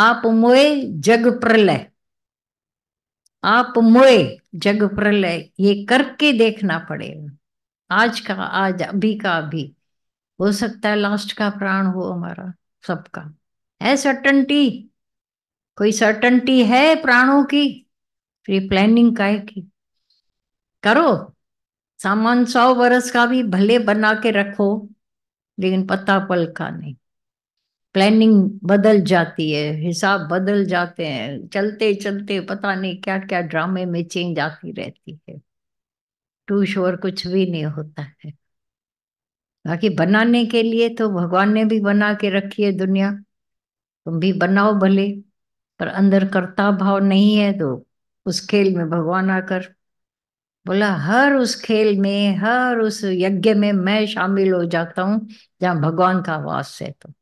आप मोए जग प्रलय, आप मोए जग प्रलय, ये करके देखना पड़ेगा। आज का आज, अभी का अभी। हो सकता है लास्ट का प्राण हो हमारा, सबका। है सर्टनटी? कोई सर्टनटी है प्राणों की? फिर प्लानिंग काहे की? करो। सामान 100 बरस का भी भले बना के रखो, लेकिन पता पल का नहीं। प्लानिंग बदल जाती है, हिसाब बदल जाते हैं, चलते चलते पता नहीं क्या क्या ड्रामे में चेंज आती रहती है। टू श्योर कुछ भी नहीं होता है। बाकी बनाने के लिए तो भगवान ने भी बना के रखी है दुनिया। तुम भी बनाओ भले, पर अंदर कर्ता भाव नहीं है तो उस खेल में भगवान आकर बोला, हर उस खेल में, हर उस यज्ञ में मैं शामिल हो जाता हूं जहां भगवान का वास है। तो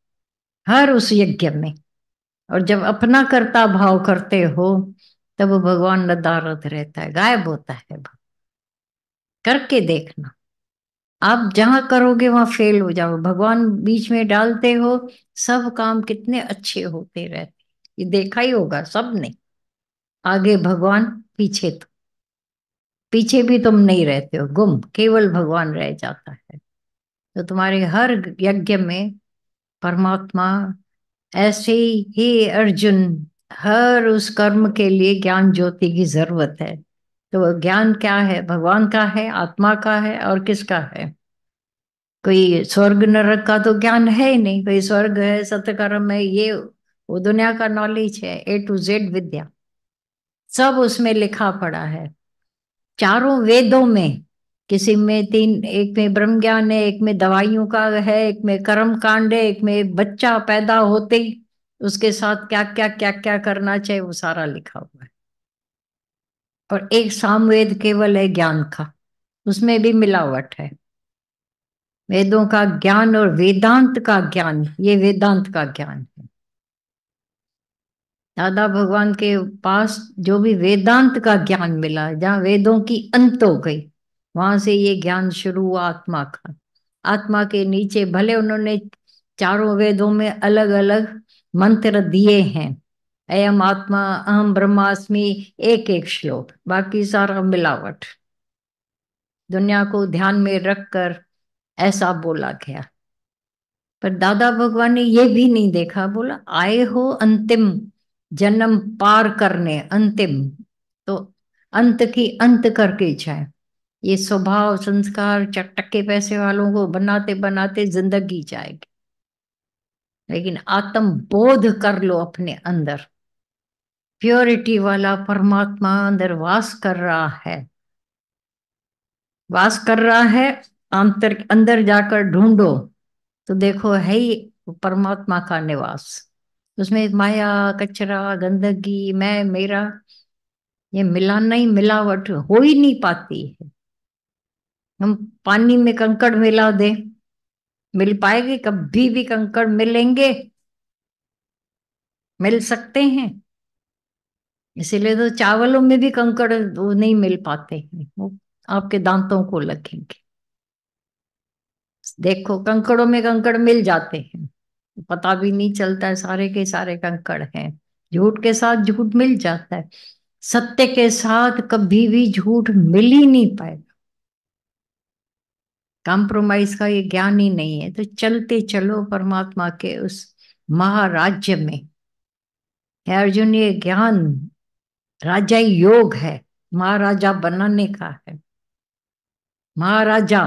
हर उस यज्ञ में। और जब अपना कर्ता भाव करते हो, तब भगवान नदारद रहता है, गायब होता है। करके देखना। आप जहां करोगे वहां फेल हो जाओ, भगवान बीच में डालते हो, सब काम कितने अच्छे होते रहते। ये देखा ही होगा सबने। आगे भगवान, पीछे तो, पीछे भी तुम नहीं रहते हो, गुम केवल भगवान रह जाता है। तो तुम्हारे हर यज्ञ में परमात्मा, ऐसे ही अर्जुन, हर उस कर्म के लिए ज्ञान ज्योति की जरूरत है। तो वो ज्ञान क्या है? भगवान का है, आत्मा का है, और किसका है? कोई स्वर्ग नरक का तो ज्ञान है ही नहीं। कोई स्वर्ग है, सत्कर्म है, ये वो दुनिया का नॉलेज है, A to Z विद्या सब उसमें लिखा पड़ा है। चारों वेदों में, किसी में तीन, एक में ब्रह्म ज्ञान है, एक में दवाइयों का है, एक में कर्म कांड है, एक में बच्चा पैदा होते ही उसके साथ क्या क्या क्या क्या करना चाहिए, वो सारा लिखा हुआ है। और एक सामवेद केवल है ज्ञान का, उसमें भी मिलावट है। वेदों का ज्ञान और वेदांत का ज्ञान, ये वेदांत का ज्ञान है। दादा भगवान के पास जो भी वेदांत का ज्ञान मिला, जहाँ वेदों की अंत हो गई, वहां से ये ज्ञान शुरू हुआ आत्मा का। आत्मा के नीचे भले उन्होंने चारों वेदों में अलग अलग मंत्र दिए हैं, अयम आत्मा, अहम ब्रह्मास्मि, एक एक श्लोक, बाकी सारा मिलावट, दुनिया को ध्यान में रखकर ऐसा बोला गया। पर दादा भगवान ने ये भी नहीं देखा, बोला आए हो अंतिम जन्म पार करने, अंतिम तो अंत की अंत करके जाए। ये स्वभाव संस्कार चटके पैसे वालों को बनाते बनाते जिंदगी जाएगी। लेकिन आत्म बोध कर लो अपने अंदर, प्योरिटी वाला परमात्मा अंदर वास कर रहा है, वास कर रहा है। अंतर अंदर जाकर ढूंढो तो देखो है ही वो परमात्मा का निवास। उसमें माया, कचरा, गंदगी, मैं मेरा, ये मिलाना ही, मिलावट हो ही नहीं पाती है। हम पानी में कंकड़ मिला दे, मिल पाएंगे? कभी भी कंकड़ मिलेंगे? मिल सकते हैं? इसीलिए तो चावलों में भी कंकड़ वो नहीं मिल पाते हैं, वो आपके दांतों को लगेंगे। देखो कंकड़ों में कंकड़ मिल जाते हैं, पता भी नहीं चलता है, सारे के सारे कंकड़ हैं। झूठ के साथ झूठ मिल जाता है, सत्य के साथ कभी भी झूठ मिल ही नहीं पाएगा। कॉम्प्रोमाइज का ये ज्ञान ही नहीं है। तो चलते चलो परमात्मा के उस महाराज्य में। हे अर्जुन, ये ज्ञान राजा योग है, महाराजा बनाने का है। महाराजा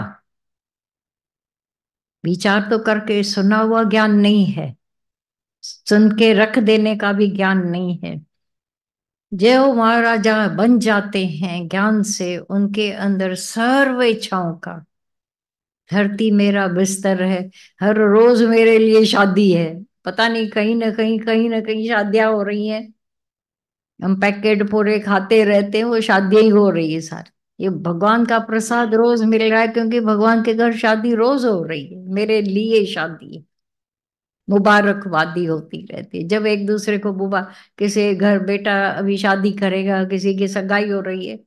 विचार तो करके, सुना हुआ ज्ञान नहीं है, सुन के रख देने का भी ज्ञान नहीं है। जो महाराजा बन जाते हैं ज्ञान से, उनके अंदर सर्व इच्छाओं का, धरती मेरा बिस्तर है, हर रोज मेरे लिए शादी है, पता नहीं कहीं ना कहीं, कहीं ना कहीं शादियां हो रही हैं। हम पैकेट पूरे खाते रहते हैं, वो शादियां ही हो रही है सारी। ये भगवान का प्रसाद रोज मिल रहा है, क्योंकि भगवान के घर शादी रोज हो रही है, मेरे लिए शादी मुबारकबादी होती रहती है। जब एक दूसरे को बुबा, किसी घर बेटा अभी शादी करेगा, किसी की सगाई हो रही है,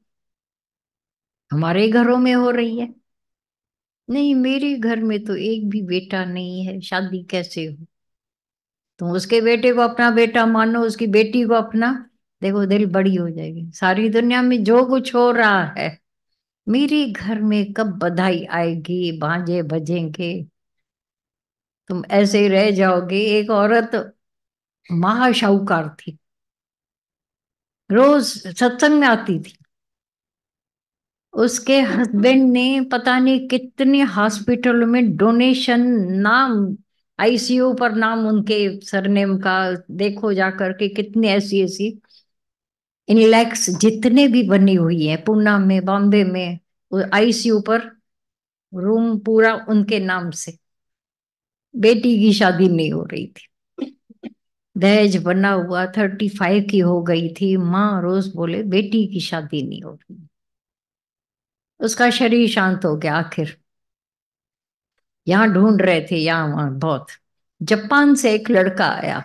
हमारे घरों में हो रही है। नहीं, मेरे घर में तो एक भी बेटा नहीं है, शादी कैसे हो? तुम उसके बेटे को अपना बेटा मानो, उसकी बेटी को अपना, देखो दिल बड़ी हो जाएगी। सारी दुनिया में जो कुछ हो रहा है, मेरे घर में कब बधाई आएगी, बाजे बजेंगे, तुम ऐसे ही रह जाओगे। एक औरत महाशाहूकार थी, रोज सत्संग में आती थी। उसके हस्बैंड ने पता नहीं कितने हॉस्पिटल में डोनेशन, नाम आईसीयू पर नाम उनके सरनेम का, देखो जाकर के कितनी ऐसी ऐसी इनलेक्स जितने भी बनी हुई है, पूना में, बॉम्बे में, आईसीयू पर रूम पूरा उनके नाम से। बेटी की शादी नहीं हो रही थी, दहेज बना हुआ, 35 की हो गई थी। माँ रोज बोले बेटी की शादी नहीं हो रही। उसका शरीर शांत हो गया आखिर। यहाँ ढूंढ रहे थे, यहाँ वहां बहुत। जापान से एक लड़का आया,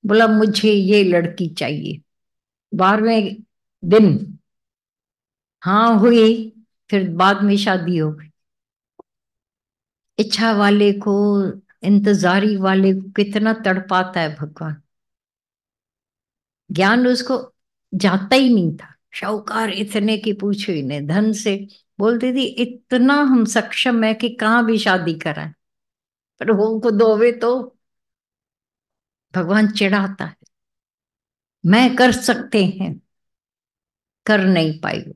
बोला मुझे ये लड़की चाहिए। 12वें दिन हाँ हुई, फिर बाद में शादी हो गई। इच्छा वाले को, इंतजारी वाले को कितना तड़पाता है भगवान। ज्ञान उसको जाता ही नहीं था। शाहूकार इतने की पूछो ही नहीं, धन से बोलती थी इतना हम सक्षम है कि कहाँ भी शादी कराएं, पर वो उनको दोवे तो भगवान चिढ़ाता है। मैं कर सकते हैं, कर नहीं पाई वो।